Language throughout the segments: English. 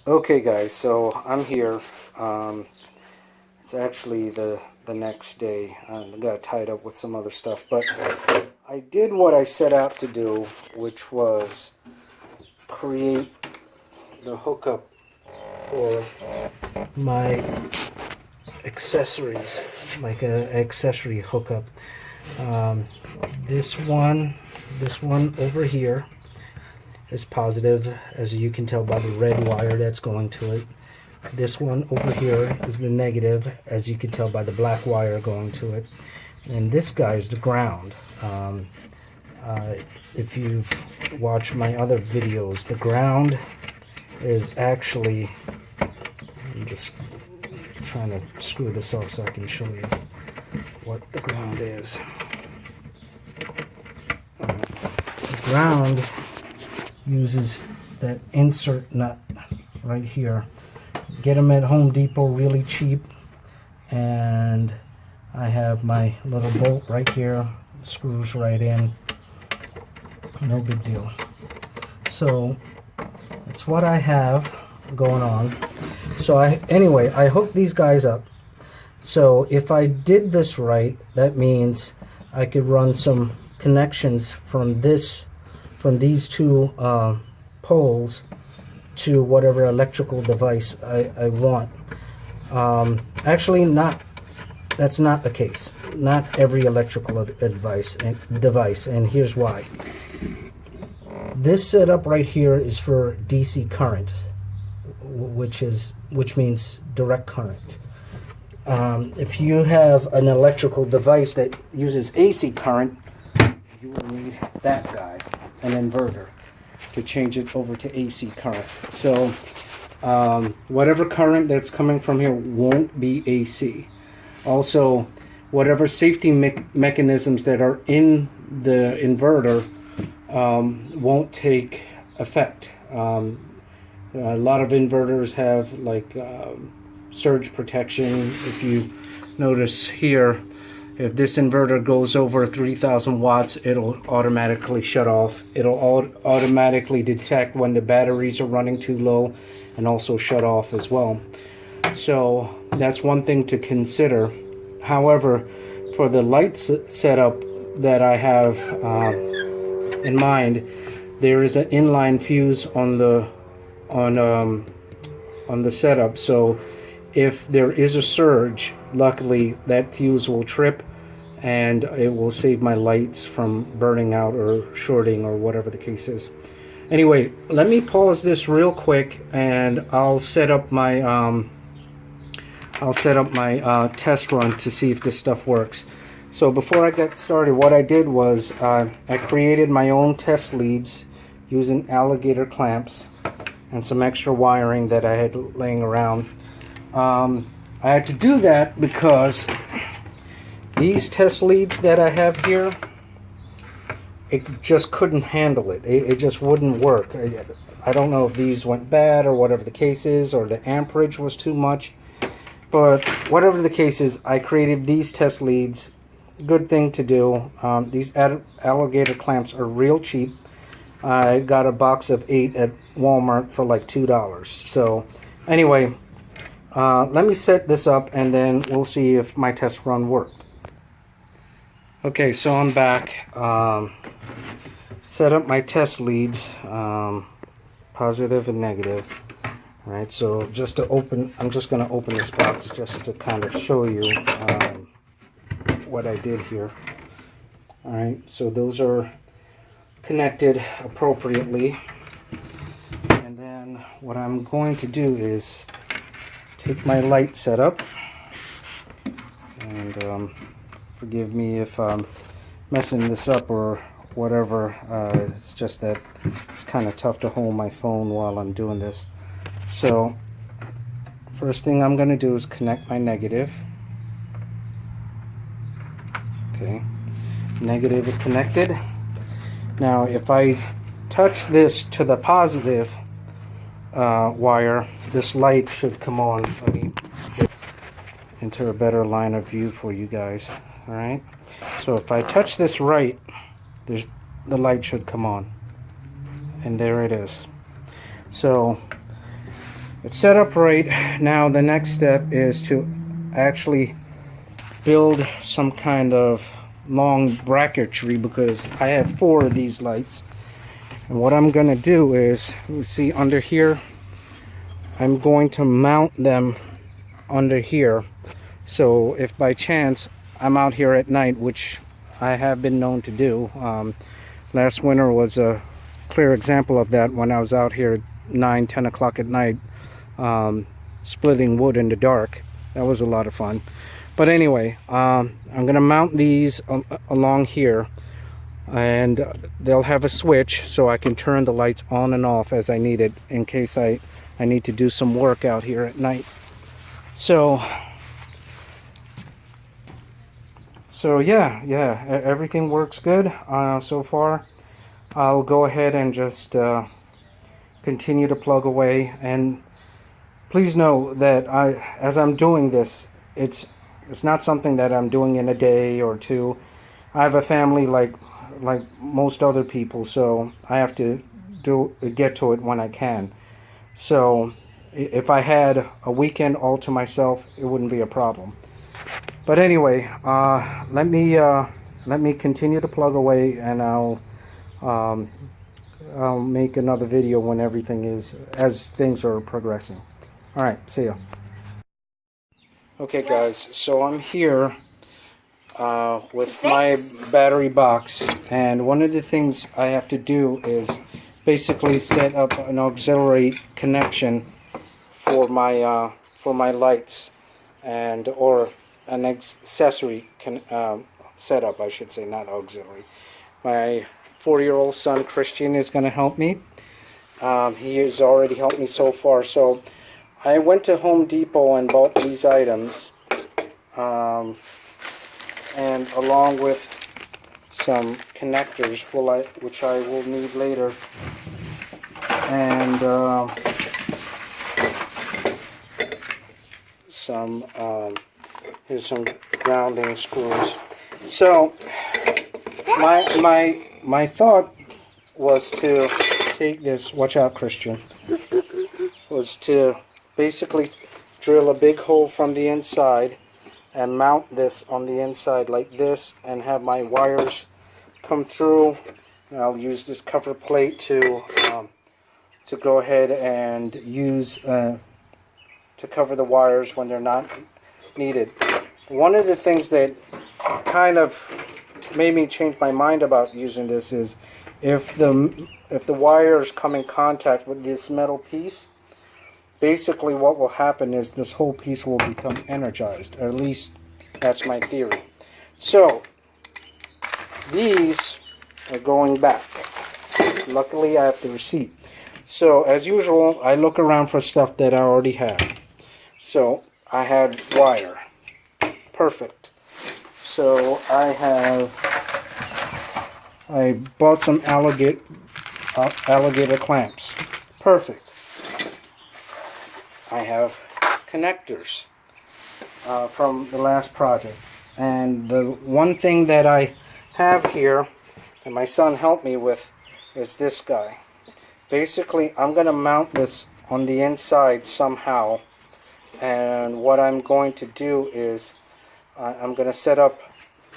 Okay, guys. So I'm here. It's actually the next day. I got tied up with some other stuff, but I did what I set out to do, which was create the hookup for my accessories, like an accessory hookup. This one over here is positive, as you can tell by the red wire that's going to it. This one over here is the negative, as you can tell by the black wire going to it. And this guy is the ground. If you've watched my other videos, the ground is actually, I'm just trying to screw this off so I can show you what the ground is. The ground uses that insert nut right here. Get them at Home Depot really cheap, and I have my little bolt right here, screws right in, no big deal. So that's what I have going on. So anyway, I hooked these guys up. So if I did this right, that means I could run some connections from these two poles to whatever electrical device I want. Actually, that's not the case. Not every electrical device, and here's why. This setup right here is for DC current, which means direct current. If you have an electrical device that uses AC current, you will need that guy, an inverter, to change it over to AC current. So whatever current that's coming from here won't be AC. Also, whatever safety mechanisms that are in the inverter won't take effect. A lot of inverters have like surge protection. If you notice here, if this inverter goes over 3,000 watts, it'll automatically shut off. It'll automatically detect when the batteries are running too low and also shut off as well. So that's one thing to consider. However, for the light setup that I have in mind, there is an inline fuse on the setup. So if there is a surge, luckily that fuse will trip and it will save my lights from burning out or shorting or whatever the case is. Anyway, let me pause this real quick and I'll set up my test run to see if this stuff works. So before I get started, what I did was I created my own test leads using alligator clamps and some extra wiring that I had laying around. I had to do that because these test leads that I have here, it just couldn't handle it. It just wouldn't work. I don't know if these went bad or whatever the case is, or the amperage was too much. But whatever the case is, I created these test leads. Good thing to do. These alligator clamps are real cheap. I got a box of 8 at Walmart for like $2. So anyway, let me set this up and then we'll see if my test run worked. Okay, so I'm back. Set up my test leads, positive and negative. All right, so just to open, I'm just going to open this box just to kind of show you what I did here. All right, so those are connected appropriately. And then what I'm going to do is take my light setup, and forgive me if I'm messing this up or whatever. It's just that it's kind of tough to hold my phone while I'm doing this. So first thing I'm going to do is connect my negative. Okay, negative is connected. Now if I touch this to the positive wire, this light should come on. Let me get into a better line of view for you guys. All right, so if I touch this right, the light should come on, and there it is. So it's set up right. Now the next step is to actually build some kind of long bracketry, because I have 4 of these lights. And what I'm gonna do is, you see under here, I'm going to mount them under here. So if by chance I'm out here at night, which I have been known to do, last winter was a clear example of that, when I was out here at 9-10 o'clock at night, splitting wood in the dark. That was a lot of fun. But anyway, I'm gonna mount these along here, and they'll have a switch so I can turn the lights on and off as I need it, in case I need to do some work out here at night. So yeah, everything works good so far. I'll go ahead and just continue to plug away. And please know that as I'm doing this, it's not something that I'm doing in a day or two. I have a family like most other people, so I have to get to it when I can. So if I had a weekend all to myself, it wouldn't be a problem. But anyway, let me continue to plug away, and I'll make another video when everything is, as things are progressing. All right, see ya. Okay guys, so I'm here with my battery box, and one of the things I have to do is basically set up an auxiliary connection for my lights, and or an accessory setup, I should say, not auxiliary. My 4-year-old son Christian is going to help me. He has already helped me so far. So I went to Home Depot and bought these items, and along with some connectors, which I will need later, and here's some grounding screws. So my thought was to take this, watch out Christian, was to basically drill a big hole from the inside and mount this on the inside like this, and have my wires come through. And I'll use this cover plate to go ahead and use to cover the wires when they're not needed. One of the things that kind of made me change my mind about using this is if the wires come in contact with this metal piece, basically what will happen is this whole piece will become energized, or at least that's my theory. So these are going back. Luckily I have the receipt. So as usual, I look around for stuff that I already have. So I had wire. Perfect. So I bought some alligator clamps. Perfect. I have connectors from the last project. And the one thing that I have here, and my son helped me with, is this guy. Basically, I'm going to mount this on the inside somehow. And what I'm going to do is I'm going to set up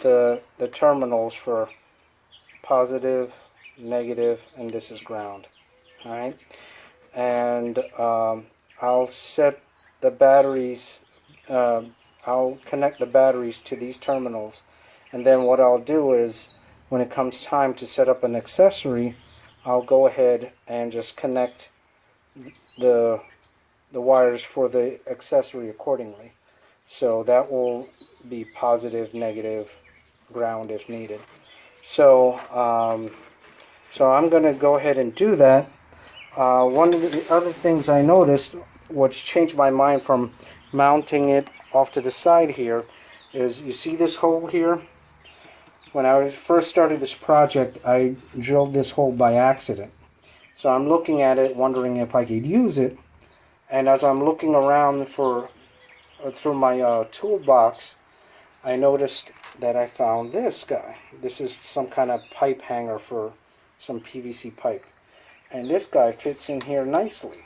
the terminals for positive, negative, and this is ground. Alright? And I'll set the batteries, I'll connect the batteries to these terminals. And then what I'll do is, when it comes time to set up an accessory, I'll go ahead and just connect the wires for the accessory accordingly. So that will be positive, negative, ground if needed. So so I'm going to go ahead and do that. One of the other things I noticed, which changed my mind from mounting it off to the side here, is you see this hole here? When I first started this project, I drilled this hole by accident. So I'm looking at it, wondering if I could use it. And as I'm looking around through my toolbox, I noticed that I found this guy. This is some kind of pipe hanger for some PVC pipe. And this guy fits in here nicely.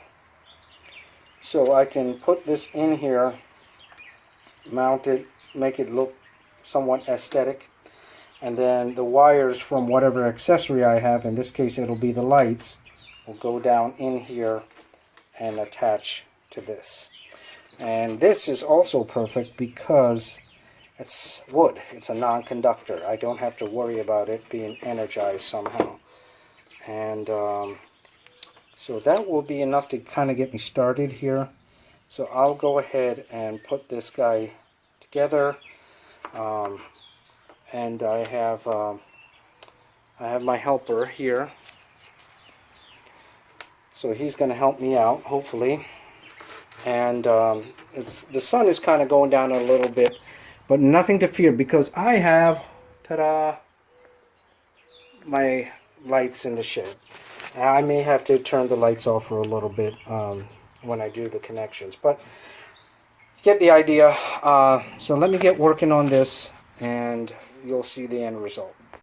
So I can put this in here, mount it, make it look somewhat aesthetic, and then the wires from whatever accessory I have, in this case it'll be the lights, will go down in here and attach to this. And this is also perfect because it's wood. It's a non-conductor. I don't have to worry about it being energized somehow. And so that will be enough to kind of get me started here. So I'll go ahead and put this guy together. And I have my helper here. So he's going to help me out, hopefully. And the sun is kind of going down a little bit, but nothing to fear because I have, ta-da, my lights in the shed. I may have to turn the lights off for a little bit when I do the connections, but you get the idea. So let me get working on this and you'll see the end result.